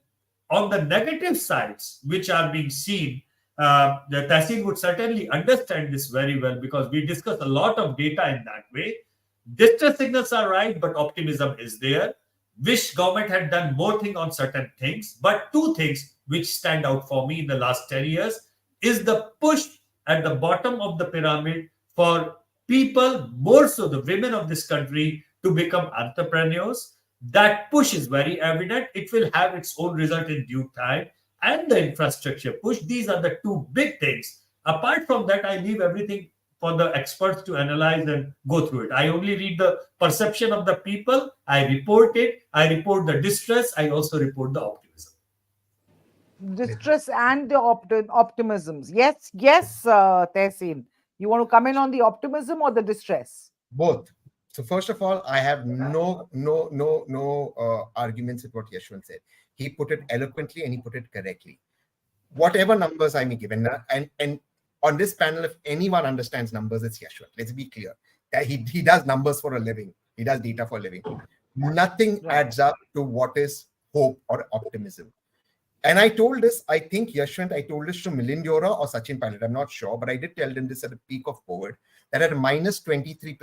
on the negative sides, which are being seen, the Tahsin would certainly understand this very well, because we discuss a lot of data in that way. Distress signals are right, but optimism is there. Wish government had done more thing on certain things, but two things which stand out for me in the last 10 years is the push at the bottom of the pyramid for people, more so the women of this country, to become entrepreneurs. That push is very evident. It will have its own result in due time. And the infrastructure push, these are the two big things. Apart from that, I leave everything for the experts to analyze and go through it. I only read the perception of the people. I report it. I report the distress. I also report the optimism. Distress and the optimisms. Yes, Tehseen. You want to come in on the optimism or the distress? Both. So first of all, I have no arguments with what Yashwant said. He put it eloquently and he put it correctly. Whatever numbers I may give, and on this panel, if anyone understands numbers, it's Yashwant. Let's be clear. He does numbers for a living. He does data for a living. Nothing adds up to what is hope or optimism. And I told this, I think, Yashwant, I told this to Milind Yora or Sachin Pilot, I'm not sure, but I did tell them this at the peak of COVID, that at a minus 23%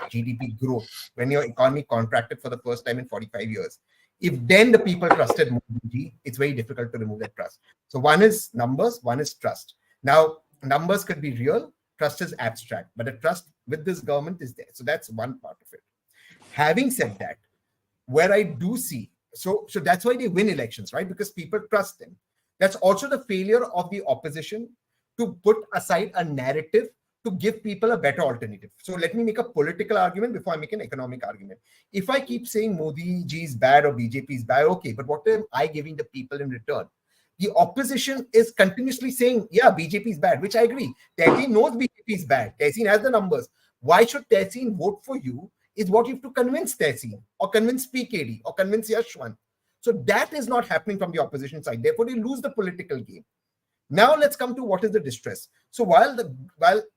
GDP growth, when your economy contracted for the first time in 45 years, if then the people trusted Modi, it's very difficult to remove that trust. So one is numbers, one is trust. Now, numbers could be real, trust is abstract, but the trust with this government is there. So that's one part of it. Having said that, where I do see So that's why they win elections, right? Because people trust them. That's also the failure of the opposition to put aside a narrative to give people a better alternative. So let me make a political argument before I make an economic argument. If I keep saying Modi ji is bad or BJP is bad, okay, but what am I giving the people in return? The opposition is continuously saying, yeah, BJP is bad, which I agree. Tehseen knows BJP is bad. Tehseen has the numbers. Why should Tehseen vote for you is what you have to convince Tehseen or convince PKD or convince Yashwant. So that is not happening from the opposition side. Therefore, they lose the political game. Now let's come to what is the distress. So while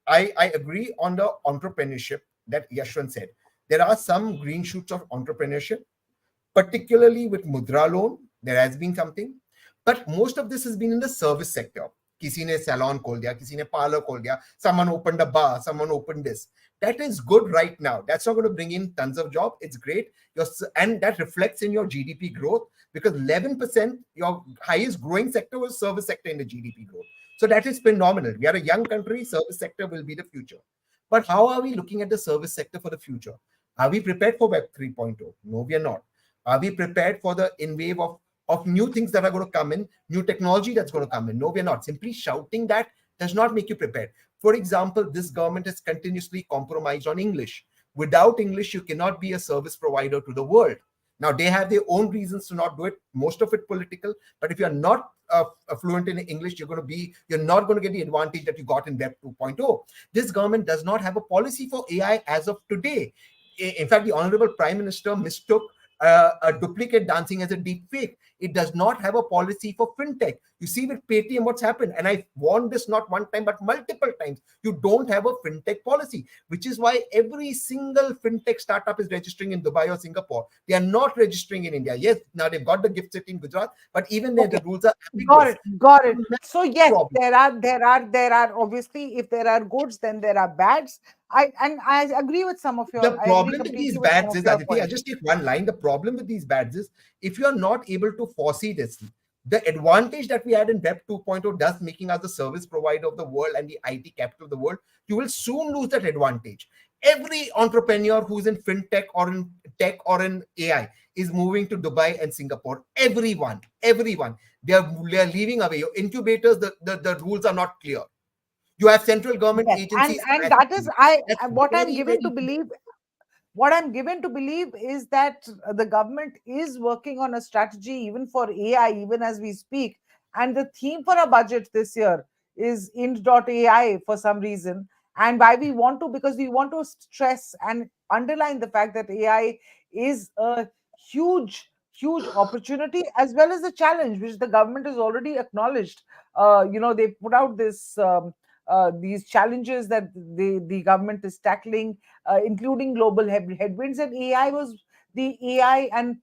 I agree on the entrepreneurship that Yashwant said, there are some green shoots of entrepreneurship, particularly with Mudra loan. There has been something. But most of this has been in the service sector. Kisi ne salon khol diya, kisi ne parlor khol diya, someone opened a bar, someone opened this. That is good right now. That's not going to bring in tons of jobs. It's great. And that reflects in your GDP growth because 11%, your highest growing sector was service sector in the GDP growth. So that is phenomenal. We are a young country. Service sector will be the future. But how are we looking at the service sector for the future? Are we prepared for Web 3.0? No, we are not. Are we prepared for the in-wave of new things that are going to come in, new technology that's going to come in? No, we're not. Simply shouting that does not make you prepared. For example, this government has continuously compromised on English. Without English, you cannot be a service provider to the world. Now, they have their own reasons to not do it, most of it political. But if you're not fluent in English, you're not going to get the advantage that you got in Web 2.0. This government does not have a policy for AI as of today. In fact, the Honorable Prime Minister mistook a duplicate dancing as a deep fake. It does not have a policy for fintech. You see with Paytm what's happened, and I warned this not one time but multiple times. You don't have a fintech policy, which is why every single fintech startup is registering in Dubai or Singapore. They are not registering in India. Yes, now they've got the gift city in Gujarat, but even there the rules are ambiguous. Got it. So yes, there are obviously, if there are goods, then there are bads. I agree with some of your. The problem with these bads is, Aditi, I'll just take one line. The problem with these bads is if you are not able to foresee this, the advantage that we had in Web 2.0 does making us the service provider of the world and the IT capital of the world, you will soon lose that advantage. Every entrepreneur who's in fintech or in tech or in AI is moving to Dubai and Singapore. Everyone. They are leaving away. Your incubators, the rules are not clear. You have central government agencies. And that is what I'm given to believe. What I'm given to believe is that the government is working on a strategy even for AI, even as we speak. And the theme for our budget this year is int.ai for some reason. And why we want to, because we want to stress and underline the fact that AI is a huge opportunity as well as a challenge, which the government has already acknowledged. They put out these challenges that the government is tackling, including global headwinds, and AI was the AI and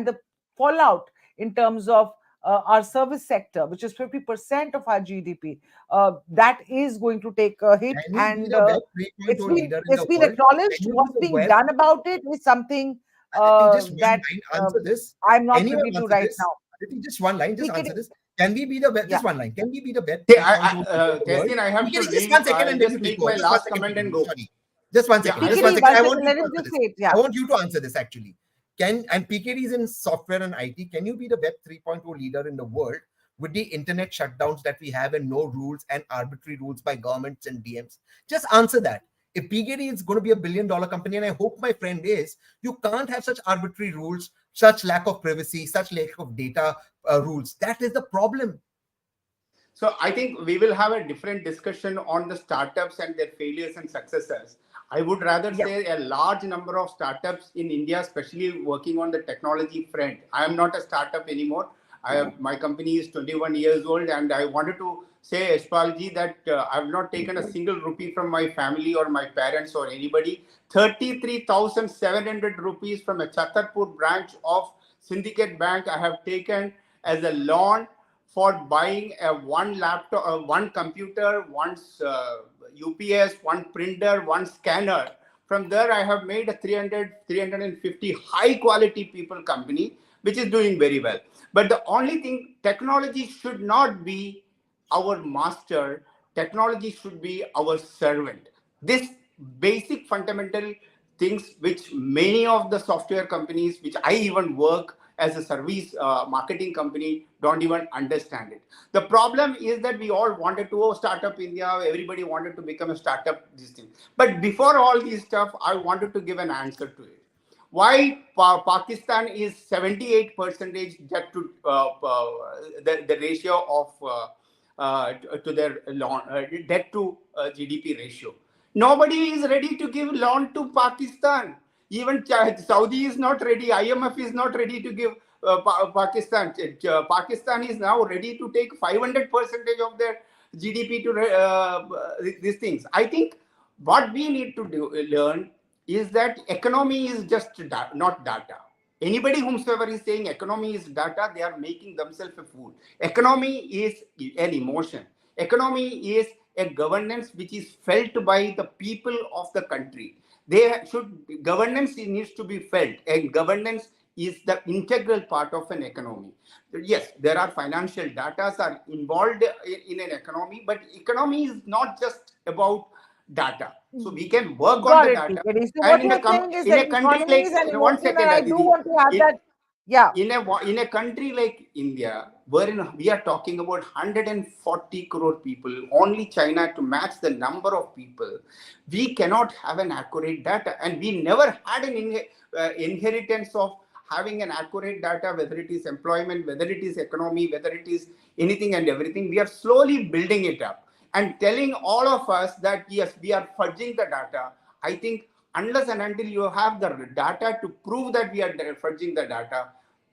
the fallout in terms of our service sector, which is 50% of our GDP. That is going to take a hit, and it's been acknowledged. What's being done about it is something that I'm not privy to right now. Just one line, just answer this. Can we be the best? Just one line. Can we be the best? I have to just 1 second and just make my last comment and go. Just 1 second. Just 1 second. I want you to answer this actually. And PKD is in software and IT. Can you be the Web 3.0 leader in the world with the internet shutdowns that we have and no rules and arbitrary rules by governments and DMs? Just answer that. If PKD is going to be $1 billion company, and I hope my friend is, you can't have such arbitrary rules, such lack of privacy, such lack of data rules. That is the problem. So I think we will have a different discussion on the startups and their failures and successes. I would rather say a large number of startups in India, especially working on the technology front. I am not a startup anymore. My company is 21 years old, and I wanted to say, Yashpalji, that I have not taken a single rupee from my family or my parents or anybody. 33,700 rupees from a Chhatarpur branch of Syndicate Bank I have taken as a loan for buying one laptop, one computer, one UPS, one printer, one scanner. From there, I have made a 350 high quality people company, which is doing very well. But the only thing, technology should not be our master. Technology should be our servant. This basic fundamental things which many of the software companies, which I even work as a service marketing company don't even understand it. The problem is that we all wanted to, startup India, everybody wanted to become a startup, this thing. But before all this stuff, I wanted to give an answer to it. Why Pakistan is 78 percentage debt to the ratio of to their loan, debt to GDP ratio. Nobody is ready to give loan to Pakistan. Even Saudi is not ready. IMF is not ready to give Pakistan. Pakistan is now ready to take 500 percentage of their GDP to these things. I think what we need to learn is that economy is just not data. Anybody whomsoever is saying economy is data, they are making themselves a fool. Economy is an emotion. Economy is a governance which is felt by the people of the country. Governance needs to be felt, and governance is the integral part of an economy. Yes, there are financial data are involved in an economy, but economy is not just about data. So we can work Got on the it, data. TKD. So And what you're saying is in that a country economy like, is an one emotion, second, and I do Aditi, want to have that. Yeah. in a country like India, wherein we are talking about 140 crore people, only China to match the number of people, we cannot have an accurate data, and we never had an inheritance of having an accurate data, whether it is employment, whether it is economy, whether it is anything and everything. We are slowly building it up and telling all of us that yes, we are fudging the data. I think unless and until you have the data to prove that we are fudging the data,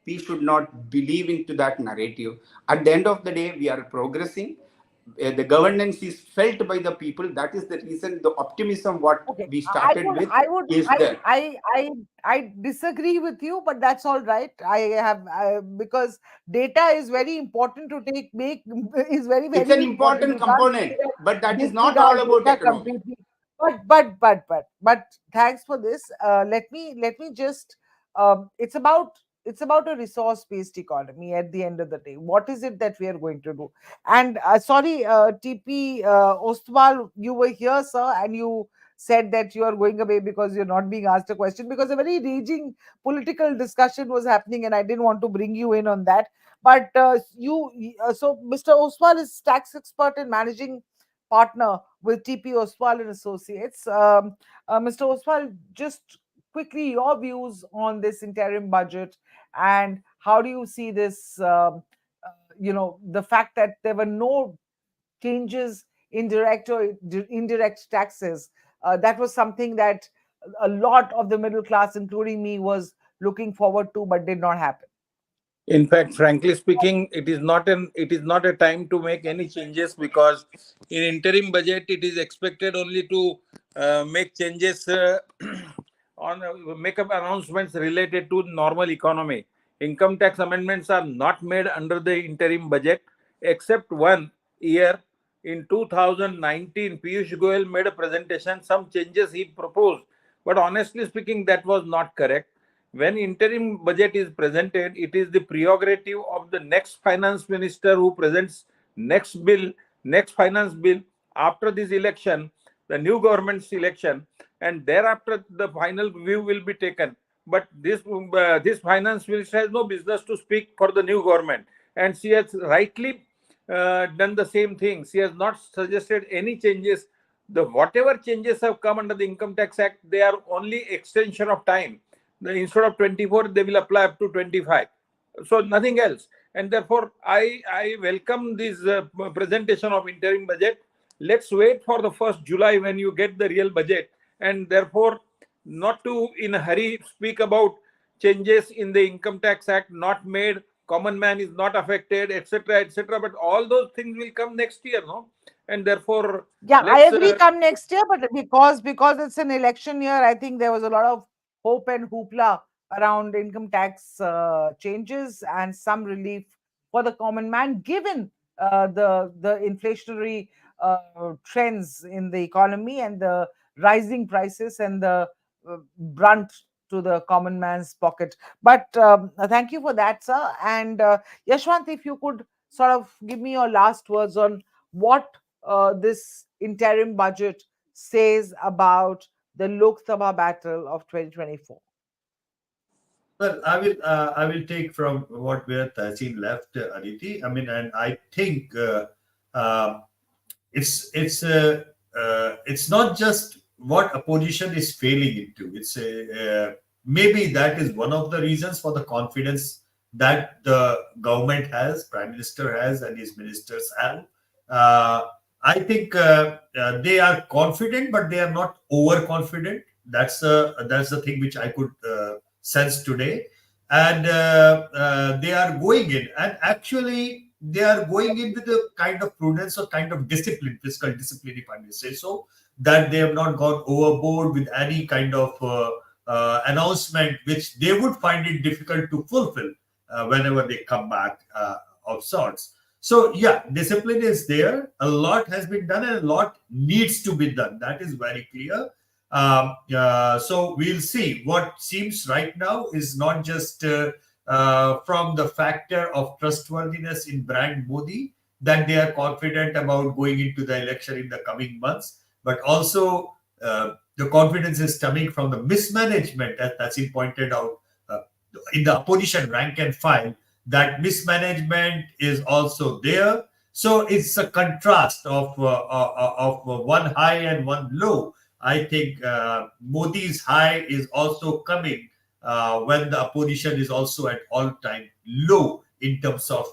we should not believe into that narrative. At the end of the day, we are progressing. The governance is felt by the people. That is the reason the optimism what Okay. we started with I would, is there. I disagree with you, but that's all right. Because data is very important to make is very, It's very an important. important You can't component, but that is not all disregard about data economy. completely. But thanks for this. Let me just it's about a resource based economy at the end of the day. What is it that we are going to do? And sorry, TP Ostwal, you were here, sir, and you said that you are going away because you're not being asked a question, because a very raging political discussion was happening and I didn't want to bring you in on that. But so Mr. Oswal is tax expert and managing partner with TP Oswal and Associates. Mr. Oswal, just quickly your views on this interim budget, and how do you see this? The fact that there were no changes in direct or indirect taxes. That was something that a lot of the middle class, including me, was looking forward to, but did not happen. In fact, frankly speaking, it is not a time to make any changes, because in interim budget it is expected only to make changes on make up announcements related to normal economy. Income tax amendments are not made under the interim budget, except one year in 2019. Piyush Goyal made a presentation, some changes he proposed, but honestly speaking, that was not correct. When interim budget is presented, it is the prerogative of the next finance minister who presents next finance bill after this election, the new government's election, and thereafter the final view will be taken. But this finance minister has no business to speak for the new government, and she has rightly done the same thing. She has not suggested any changes. The whatever changes have come under the Income Tax Act, they are only extension of time. Instead of 24, they will apply up to 25. So nothing else. And therefore, I welcome this presentation of interim budget. Let's wait for the 1st July when you get the real budget. And therefore, not to in a hurry speak about changes in the Income Tax Act not made, common man is not affected, etc., etc. But all those things will come next year, no? And therefore, Yeah, I let's agree. Come next year, but because it's an election year, I think there was a lot of hope and hoopla around income tax changes and some relief for the common man, given the inflationary trends in the economy and the rising prices and the brunt to the common man's pocket. But thank you for that, sir. And Yashwant, if you could sort of give me your last words on what this interim budget says about the Lok Sabha battle of 2024. Well, I will take from what where Tahsin left, Aditi. I mean, and I think uh, it's not just what opposition is failing into. Maybe that is one of the reasons for the confidence that the government has, Prime Minister has, and his ministers have. Uh, I think they are confident, but they are not overconfident. That's the thing which I could sense today, and they are going in, and actually they are going in with a kind of prudence or kind of discipline, fiscal discipline, if I may say so, that they have not gone overboard with any kind of announcement which they would find it difficult to fulfill whenever they come back of sorts. So yeah, discipline is there. A lot has been done and a lot needs to be done. That is very clear. So we'll see. What seems right now is not just from the factor of trustworthiness in brand Modi that they are confident about going into the election in the coming months, but also the confidence is stemming from the mismanagement, as Tassim pointed out, in the opposition rank and file. That mismanagement is also there. So it's a contrast of one high and one low. I think Modi's high is also coming when the opposition is also at all-time low in terms of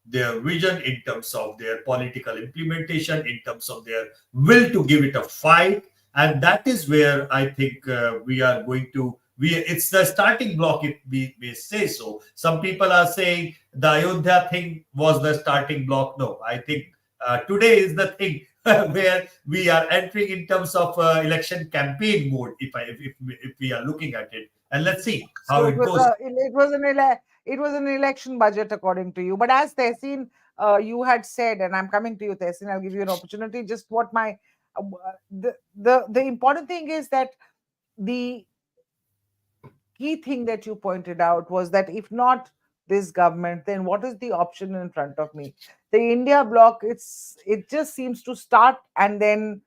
their vision, in terms of their political implementation, in terms of their will to give it a fight. And that is where I think we are going to. It's the starting block, if we may say so. Some people are saying the Ayodhya thing was the starting block. No, I think today is the thing where we are entering in terms of election campaign mode, if we are looking at it. And let's see how it goes. It was an election budget, according to you. But as Tehseen, you had said, and I'm coming to you, Tehseen, I'll give you an opportunity. Just what my the important thing is that the key thing that you pointed out was that if not this government, then what is the option in front of me? The India bloc, it just seems to start and then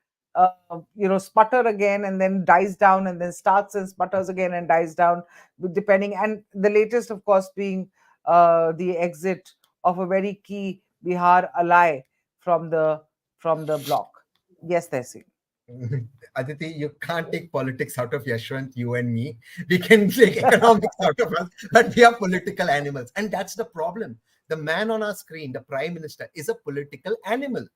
sputter again and then dies down and then starts and sputters again and dies down, depending. And the latest, of course, being the exit of a very key Bihar ally from the bloc. Yes, Tehseen. Aditi, you can't take politics out of Yashwant, you and me. We can take economics out of us, but we are political animals. And that's the problem. The man on our screen, the Prime Minister, is a political animal.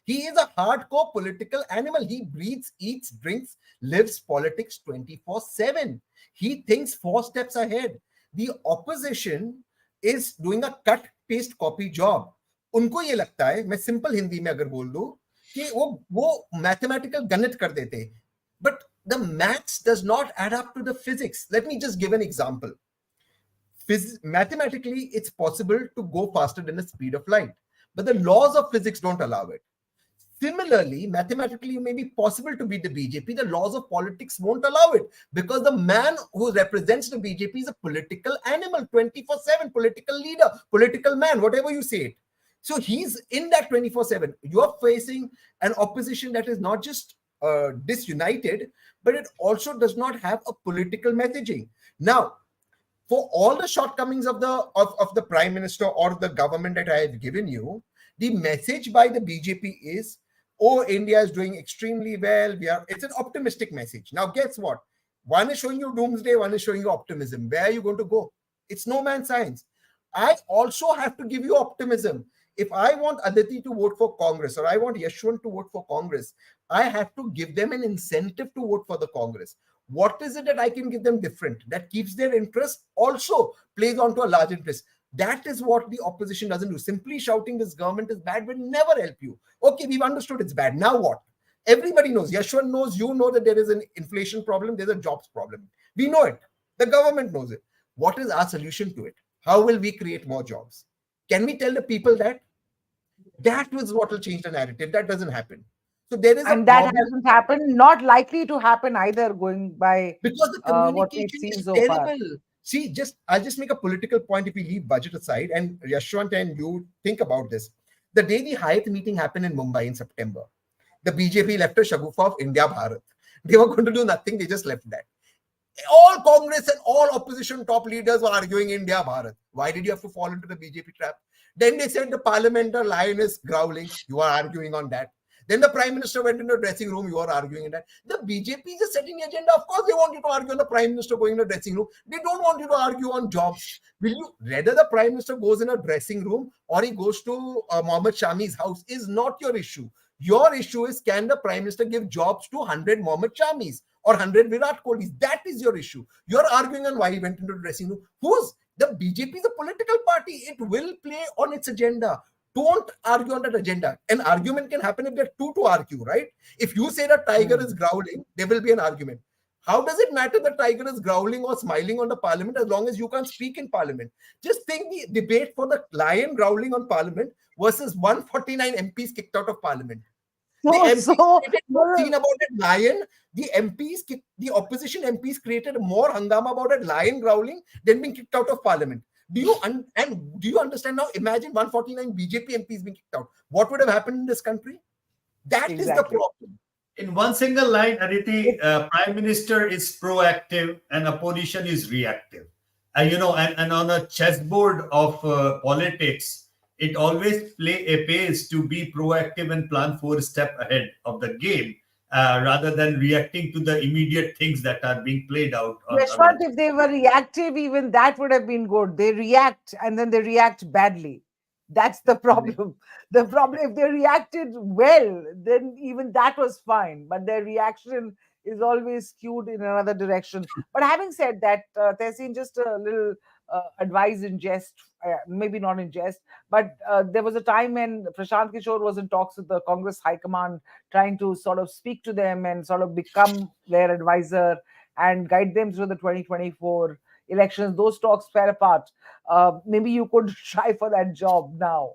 He is a hardcore political animal. He breathes, eats, drinks, lives politics 24/7. He thinks 4 steps ahead. The opposition is doing a cut, paste, copy job. उनको ये लगता है, मैं simple Hindi में अगर बोल दूं, कि वो mathematical गणित कर देते, but the maths does not add up to the physics. Let me just give an example. Mathematically, it's possible to go faster than the speed of light, but the laws of physics don't allow it. Similarly, mathematically, it may be possible to beat the BJP. The laws of politics won't allow it because the man who represents the BJP is a political animal, 24/7, political leader, political man, whatever you say it. So he's in that 24/7. You're facing an opposition that is not just disunited, but it also does not have a political messaging. Now, for all the shortcomings of the Prime Minister or the government that I have given you, the message by the BJP is, oh, India is doing extremely well. It's an optimistic message. Now, guess what? One is showing you doomsday, one is showing you optimism. Where are you going to go? It's no man's science. I also have to give you optimism. If I want Aditi to vote for Congress or I want Yashwant to vote for Congress, I have to give them an incentive to vote for the Congress. What is it that I can give them different that keeps their interest, also plays onto a large interest? That is what the opposition doesn't do. Simply shouting this government is bad will never help you. Okay, we've understood it's bad. Now what? Everybody knows. Yashwant knows, you know that there is an inflation problem, there's a jobs problem. We know it. The government knows it. What is our solution to it? How will we create more jobs? Can we tell the people that? That was what will change the narrative. That doesn't happen. So there is and that hasn't happened, not likely to happen either, going by because the communication is so terrible. far. See, I'll just make a political point if we leave budget aside, and Yashwant and you think about this. The day the Hyatt meeting happened in Mumbai in September, the BJP left a shagufa of India Bharat. They were going to do nothing. They just left that. All Congress and all opposition top leaders were arguing India Bharat. Why did you have to fall into the BJP trap? Then they said the parliamentary lion is growling. You are arguing on that. Then the Prime Minister went into the dressing room. You are arguing in that. The BJP is just setting the agenda. Of course, they want you to argue on the Prime Minister going in the dressing room. They don't want you to argue on jobs. Will you rather the Prime Minister goes in a dressing room or he goes to Mohammed Shami's house is not your issue. Your issue is, can the Prime Minister give jobs to 100 Mohammed Shamis or 100 Virat Kohlis? That is your issue. You're arguing on why he went into the dressing room. The BJP is a political party. It will play on its agenda. Don't argue on that agenda. An argument can happen if there are two to argue, right? If you say that tiger is growling, there will be an argument. How does it matter the tiger is growling or smiling on the parliament as long as you can't speak in parliament? Just think the debate for the lion growling on parliament versus 149 MPs kicked out of parliament. The MPs created more scene about that lion. The opposition MPs created more hangama about that lion growling than being kicked out of parliament. Do you understand now? Imagine 149 BJP MPs being kicked out. What would have happened in this country? That is the problem. In one single line, Aditi, Prime Minister is proactive and opposition is reactive. And on a chessboard of politics, it always pays to be proactive and plan 4 steps ahead of the game, rather than reacting to the immediate things that are being played out. Yashwant, if they were reactive, even that would have been good. They react and then they react badly. That's the problem. The problem, if they reacted well, then even that was fine. But their reaction is always skewed in another direction. But having said that, Tehseen, just a little advice in jest, maybe not in jest, but there was a time when Prashant Kishore was in talks with the Congress High Command, trying to sort of speak to them and sort of become their advisor and guide them through the 2024 elections. Those talks fell apart. Maybe you could try for that job now.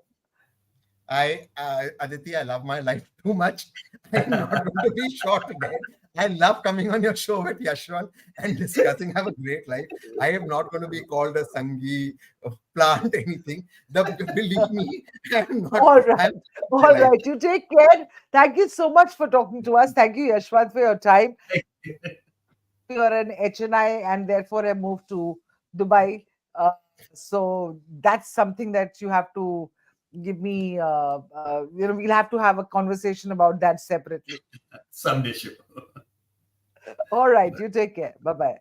Aditi, I love my life too much. I'm not going to be short today. I love coming on your show with Yashwant and discussing. Have a great life. I am not going to be called a Sangi, a plant, anything. Believe me, I'm not. All right. All right. You take care. Thank you so much for talking to us. Thank you, Yashwant, for your time. You're an HNI and therefore have moved to Dubai. So that's something that you have to give me. We'll have to have a conversation about that separately. Some issue. All right. You take care. Bye-bye.